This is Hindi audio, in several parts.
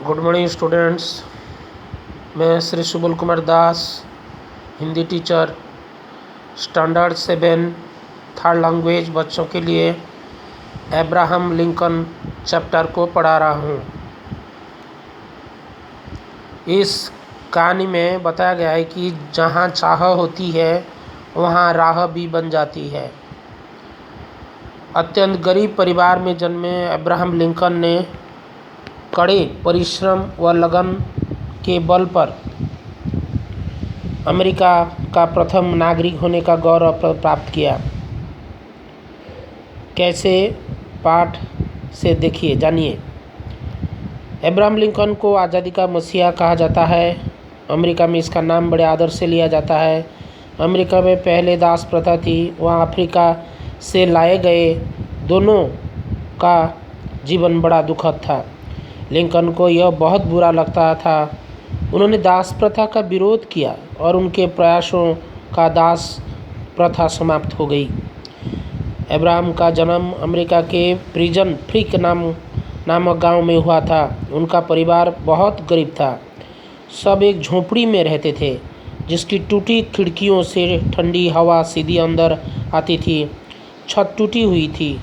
Good morning students. मैं Shri Subal Kumar Das, Hindi teacher, standard 7 third language बच्चों के लिए अब्राहम लिंकन चैप्टर को पढ़ा रहा हूँ। इस कहानी में बताया गया है कि जहाँ चाह होती है वहाँ राह भी बन जाती है। अत्यंत गरीब परिवार में जन्मे अब्राहम लिंकन ने कड़े परिश्रम व लगन के बल पर अमेरिका का प्रथम नागरिक होने का गौरव प्राप्त किया। कैसे? पाठ से देखिए, जानिए। अब्राहम लिंकन को आज़ादी का मसीहा कहा जाता है। अमेरिका में इसका नाम बड़े आदर से लिया जाता है। अमेरिका में पहले दास प्रथा थी, वहाँ अफ्रीका से लाए गए दोनों का जीवन बड़ा दुखद था। लिंकन को यह बहुत बुरा लगता था। उन्होंने दास प्रथा का विरोध किया और उनके प्रयासों का दास प्रथा समाप्त हो गई। अब्राहम का जन्म अमेरिका के प्रिजन फ्रीक नामक गांव में हुआ था। उनका परिवार बहुत गरीब था। सब एक झोपड़ी में रहते थे जिसकी टूटी खिड़कियों से ठंडी हवा सीधी अंदर आती थी। छत टूटी हुई थी,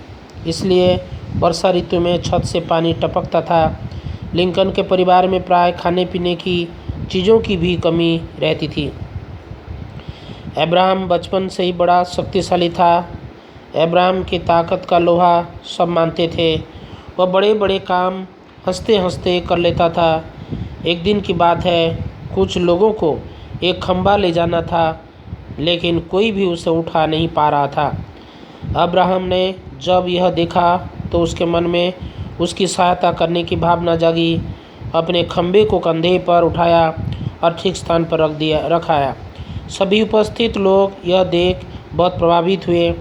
इसलिए वर्षा ऋतु में छत से पानी टपकता था। लिंकन के परिवार में प्राय खाने पीने की चीज़ों की भी कमी रहती थी। अब्राहम बचपन से ही बड़ा शक्तिशाली था। अब्राहम की ताकत का लोहा सब मानते थे। वह बड़े बड़े काम हंसते हंसते कर लेता था। एक दिन की बात है, कुछ लोगों को एक खंबा ले जाना था, लेकिन कोई भी उसे उठा नहीं पा रहा था। अब्राहम ने जब यह देखा तो उसके मन में उसकी सहायता करने की भावना जागी। अपने खंबे को कंधे पर उठाया और ठीक स्थान पर रखाया। सभी उपस्थित लोग यह देख बहुत प्रभावित हुए।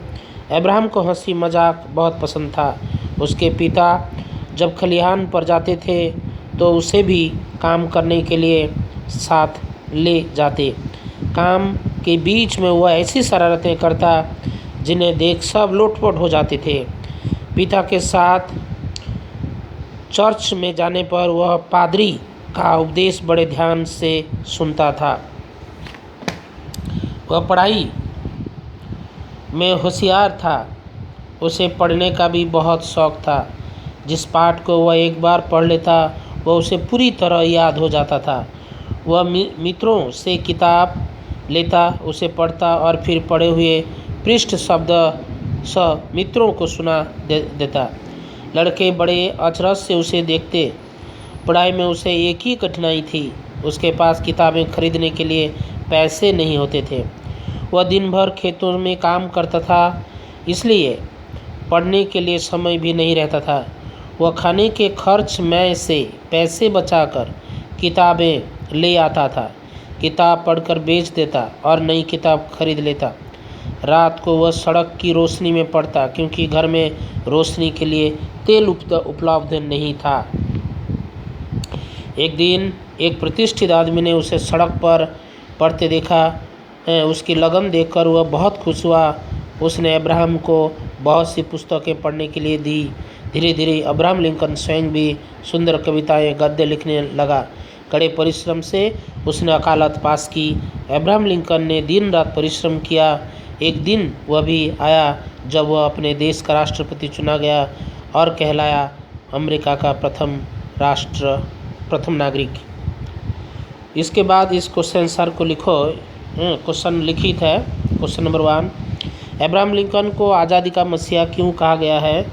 अब्राहम को हंसी मजाक बहुत पसंद था। उसके पिता जब खलिहान पर जाते थे तो उसे भी काम करने के लिए साथ ले जाते। काम के बीच में वह ऐसी शरारतें करता जिन्हें देख सब लोटपोट हो जाते थे। पिता के साथ चर्च में जाने पर वह पादरी का उपदेश बड़े ध्यान से सुनता था। वह पढ़ाई में होशियार था। उसे पढ़ने का भी बहुत शौक था। जिस पाठ को वह एक बार पढ़ लेता वह उसे पूरी तरह याद हो जाता था। वह मित्रों से किताब लेता, उसे पढ़ता और फिर पढ़े हुए पृष्ठ शब्द मित्रों को सुना देता। लड़के बड़े अचरज से उसे देखते। पढ़ाई में उसे एक ही कठिनाई थी, उसके पास किताबें खरीदने के लिए पैसे नहीं होते थे। वह दिन भर खेतों में काम करता था, इसलिए पढ़ने के लिए समय भी नहीं रहता था। वह खाने के खर्च में से पैसे बचाकर किताबें ले आता था, किताब पढ़कर बेच देता और नई किताब खरीद लेता। रात को वह सड़क की रोशनी में पढ़ता, क्योंकि घर में रोशनी के लिए तेल उपलब्ध नहीं था। एक दिन एक प्रतिष्ठित आदमी ने उसे सड़क पर पढ़ते देखा। उसकी लगन देखकर वह बहुत खुश हुआ। उसने अब्राहम को बहुत सी पुस्तकें पढ़ने के लिए दी। धीरे धीरे अब्राहम लिंकन स्वयं भी सुंदर कविताएं, गद्य लिखने लगा। कड़े परिश्रम से उसने वकालत पास की। अब्राहम लिंकन ने दिन रात परिश्रम किया। एक दिन वह भी आया जब वह अपने देश का राष्ट्रपति चुना गया और कहलाया अमेरिका का प्रथम नागरिक। इसके बाद इस क्वेश्चन आंसर को लिखो। क्वेश्चन लिखित है। क्वेश्चन नंबर 1, अब्राहम लिंकन को आज़ादी का मसीहा क्यों कहा गया है?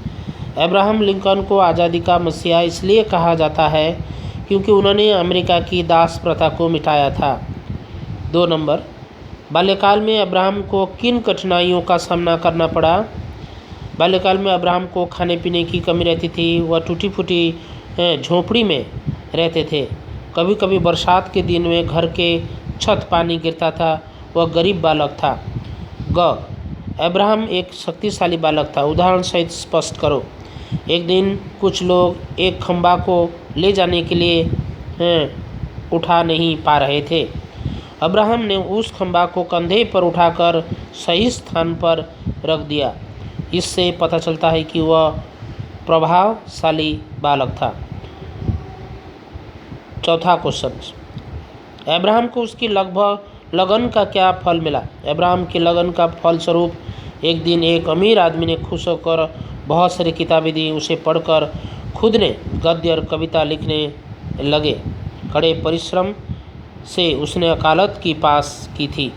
अब्राहम लिंकन को आज़ादी का मसीहा इसलिए कहा जाता है क्योंकि उन्होंने अमेरिका की दास प्रथा को मिटाया था। 2 नंबर, बाल्यकाल में अब्राहम को किन कठिनाइयों का सामना करना पड़ा? बाल्यकाल में अब्राहम को खाने पीने की कमी रहती थी। वह टूटी फूटी झोंपड़ी में रहते थे। कभी कभी बरसात के दिन में घर के छत पानी गिरता था। वह गरीब बालक था। ग, अब्राहम एक शक्तिशाली बालक था। उदाहरण सहित स्पष्ट करो। एक दिन कुछ लोग एक खंबा को ले जाने के लिए उठा नहीं पा रहे थे। अब्राहम ने उस खंबा को कंधे पर उठाकर सही स्थान पर रख दिया। इससे पता चलता है कि वह प्रभावशाली बालक था। चौथा क्वेश्चन, अब्राहम को उसकी लगन का क्या फल मिला? अब्राहम की लगन का फलस्वरूप एक दिन एक अमीर आदमी ने खुश होकर बहुत सारी किताबें दी। उसे पढ़कर खुद ने गद्य और कविता लिखने लगे। कड़े परिश्रम से उसने वकालत की पास की थी।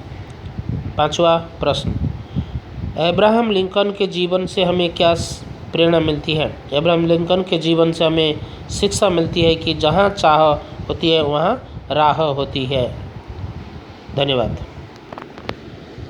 पांचवा प्रश्न, अब्राहम लिंकन के जीवन से हमें क्या प्रेरणा मिलती है? अब्राहम लिंकन के जीवन से हमें शिक्षा मिलती है कि जहाँ चाह होती है वहाँ राह होती है। धन्यवाद।